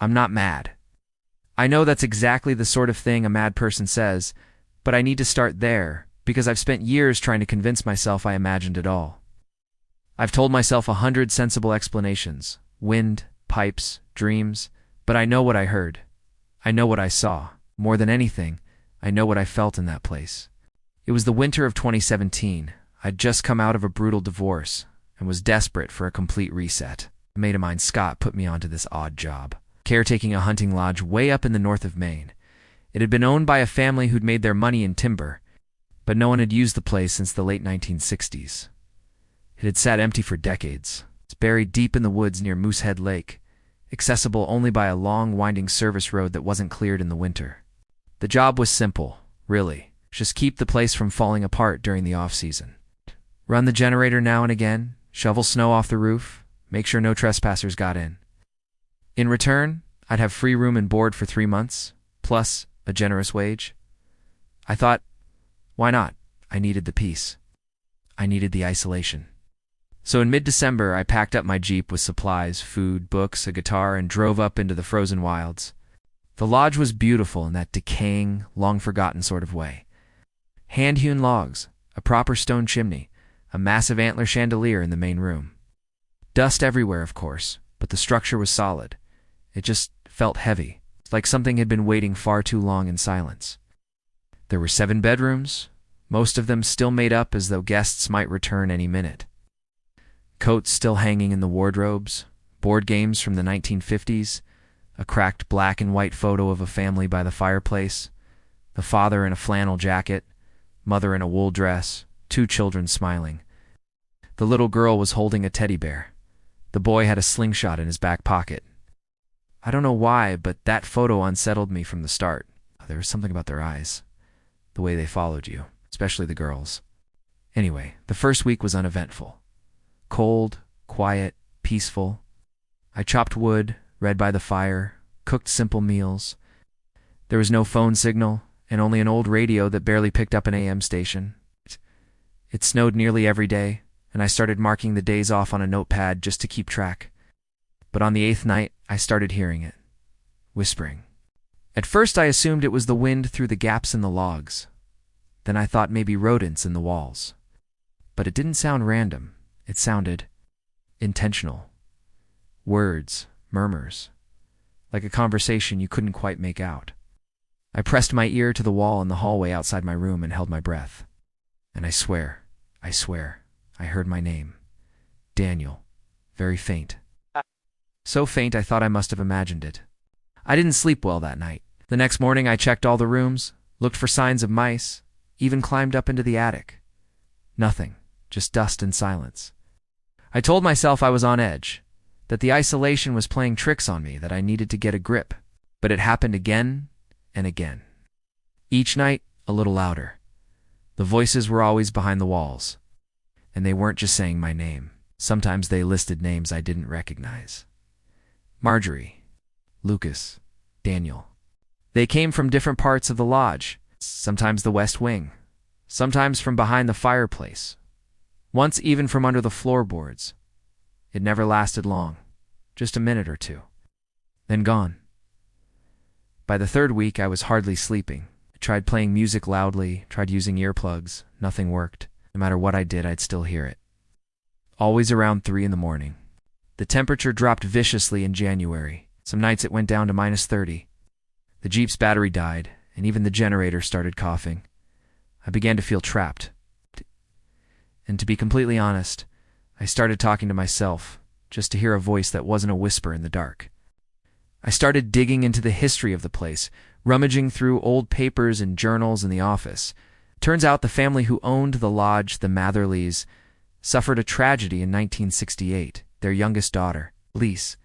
I'm not mad. I know that's exactly the sort of thing a mad person says, but I need to start there because I've spent years trying to convince myself I imagined it all. I've told myself 100 sensible explanations, wind, pipes, dreams, but I know what I heard. I know what I saw. More than anything, I know what I felt in that place. It was the winter of 2017. I'd just come out of a brutal divorce and was desperate for a complete reset. A mate of mine, Scott, put me onto this odd job, caretaking a hunting lodge way up in the north of Maine. It had been owned by a family who'd made their money in timber, but no one had used the place since the late 1960s. It had sat empty for decades. It's buried deep in the woods near Moosehead Lake, accessible only by a long, winding service road that wasn't cleared in the winter. The job was simple, really. Just keep the place from falling apart during the off-season. Run the generator now and again, shovel snow off the roof, make sure no trespassers got in. In return, I'd have free room and board for 3 months, plus a generous wage. I thought, why not? I needed the peace. I needed the isolation. So in mid-December, I packed up my Jeep with supplies, food, books, a guitar, and drove up into the frozen wilds. The lodge was beautiful in that decaying, long-forgotten sort of way. Hand-hewn logs, a proper stone chimney, a massive antler chandelier in the main room. Dust everywhere, of course, but the structure was solid. It just felt heavy, like something had been waiting far too long in silence. There were 7 bedrooms, most of them still made up as though guests might return any minute. Coats still hanging in the wardrobes, board games from the 1950s, a cracked black and white photo of a family by the fireplace, the father in a flannel jacket, mother in a wool dress, 2 children smiling. The little girl was holding a teddy bear. The boy had a slingshot in his back pocket. I don't know why, but that photo unsettled me from the start. There was something about their eyes, the way they followed you, especially the girls. Anyway, the first week was uneventful. Cold, quiet, peaceful. I chopped wood, read by the fire, cooked simple meals. There was no phone signal, and only an old radio that barely picked up an AM station. It snowed nearly every day, and I started marking the days off on a notepad just to keep track. But on the 8th night, I started hearing it, whispering. At first I assumed it was the wind through the gaps in the logs. Then I thought maybe rodents in the walls. But it didn't sound random. It sounded intentional. Words, murmurs, like a conversation you couldn't quite make out. I pressed my ear to the wall in the hallway outside my room and held my breath. And I swear, I heard my name. Daniel. Very faint. So faint I thought I must have imagined it. I didn't sleep well that night. The next morning I checked all the rooms, looked for signs of mice, even climbed up into the attic. Nothing, just dust and silence. I told myself I was on edge, that the isolation was playing tricks on me, that I needed to get a grip. But it happened again and again. Each night, a little louder. The voices were always behind the walls. And they weren't just saying my name. Sometimes they listed names I didn't recognize. Marjorie, Lucas, Daniel. They came from different parts of the lodge, sometimes the west wing, sometimes from behind the fireplace, once even from under the floorboards. It never lasted long, just a minute or two, then gone. By the 3rd week, I was hardly sleeping. I tried playing music loudly, tried using earplugs. Nothing worked. No matter what I did, I'd still hear it. Always around 3 in the morning. The temperature dropped viciously in January. Some nights it went down to -30. The Jeep's battery died, and even the generator started coughing. I began to feel trapped. And to be completely honest, I started talking to myself, just to hear a voice that wasn't a whisper in the dark. I started digging into the history of the place, rummaging through old papers and journals in the office. Turns out the family who owned the lodge, the Matherleys, suffered a tragedy in 1968. Their youngest daughter, Lise,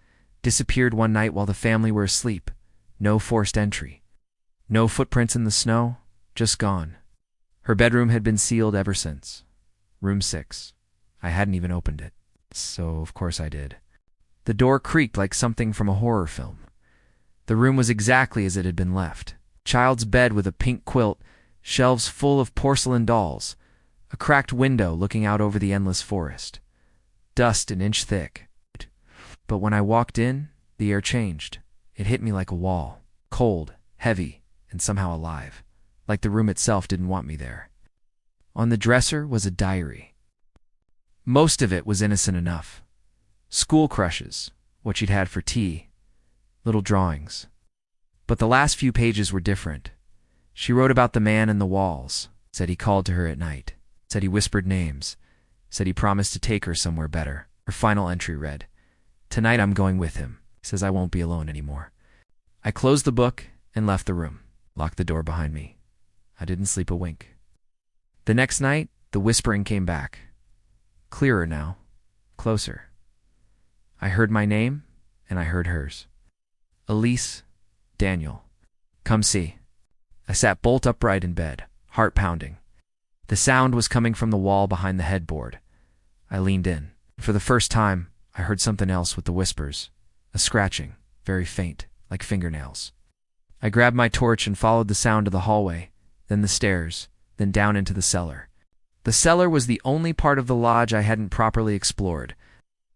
disappeared one night while the family were asleep. No forced entry. No footprints in the snow, just gone. Her bedroom had been sealed ever since. Room 6. I hadn't even opened it. So, of course I did. The door creaked like something from a horror film. The room was exactly as it had been left. Child's bed with a pink quilt, shelves full of porcelain dolls, a cracked window looking out over the endless forest. Dust an inch thick. But when I walked in, the air changed. It hit me like a wall, cold, heavy, and somehow alive, like the room itself didn't want me there. On the dresser was a diary. Most of it was innocent enough. School crushes, what she'd had for tea, little drawings. But the last few pages were different. She wrote about the man in the walls, said he called to her at night, said he whispered names, said he promised to take her somewhere better. Her final entry read, "Tonight I'm going with him. He says I won't be alone anymore." I closed the book and left the room, locked the door behind me. I didn't sleep a wink. The next night, the whispering came back. Clearer now, closer. I heard my name, and I heard hers. Elise, Daniel, come see. I sat bolt upright in bed, heart pounding. The sound was coming from the wall behind the headboard. I leaned in. For the first time, I heard something else with the whispers. A scratching, very faint, like fingernails. I grabbed my torch and followed the sound to the hallway, then the stairs, then down into the cellar. The cellar was the only part of the lodge I hadn't properly explored.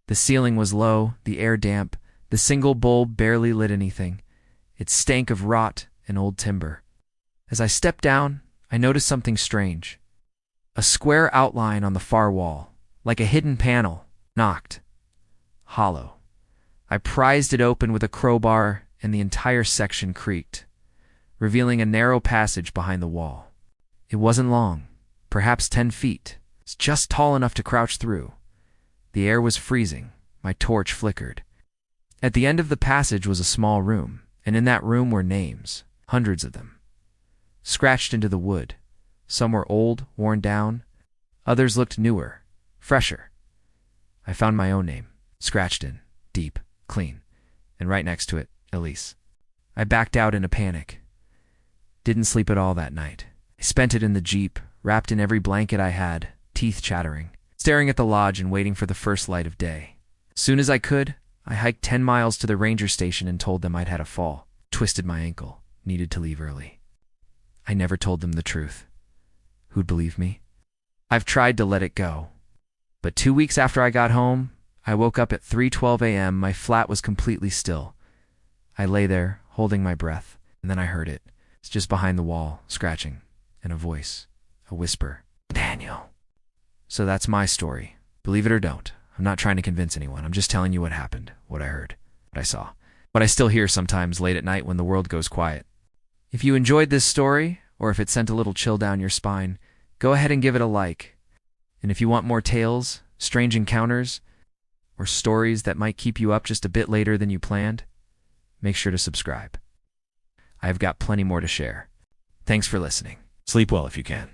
The ceiling was low, the air damp, the single bulb barely lit anything. It stank of rot and old timber. As I stepped down, I noticed something strange. A square outline on the far wall, like a hidden panel, knocked. Hollow. I prized it open with a crowbar, and the entire section creaked, revealing a narrow passage behind the wall. It wasn't long, perhaps 10 feet. It's just tall enough to crouch through. The air was freezing. My torch flickered. At the end of the passage was a small room, and in that room were names, hundreds of them, scratched into the wood. Some were old, worn down. Others looked newer, fresher. I found my own name, scratched in, deep, clean, and right next to it, Elise. I backed out in a panic. Didn't sleep at all that night. I spent it in the Jeep, wrapped in every blanket I had, teeth chattering, staring at the lodge and waiting for the first light of day. As soon as I could, I hiked 10 miles to the ranger station and told them I'd had a fall, twisted my ankle, needed to leave early. I never told them the truth. Who'd believe me? I've tried to let it go. But 2 weeks after I got home, I woke up at 3:12 a.m. My flat was completely still. I lay there, holding my breath, and then I heard it. It's just behind the wall, scratching, and a voice, a whisper, "Daniel." So that's my story. Believe it or don't. I'm not trying to convince anyone. I'm just telling you what happened, what I heard, what I saw, what I still hear sometimes late at night when the world goes quiet. If you enjoyed this story, or if it sent a little chill down your spine, go ahead and give it a like. And if you want more tales, strange encounters, or stories that might keep you up just a bit later than you planned, make sure to subscribe. I've got plenty more to share. Thanks for listening. Sleep well if you can.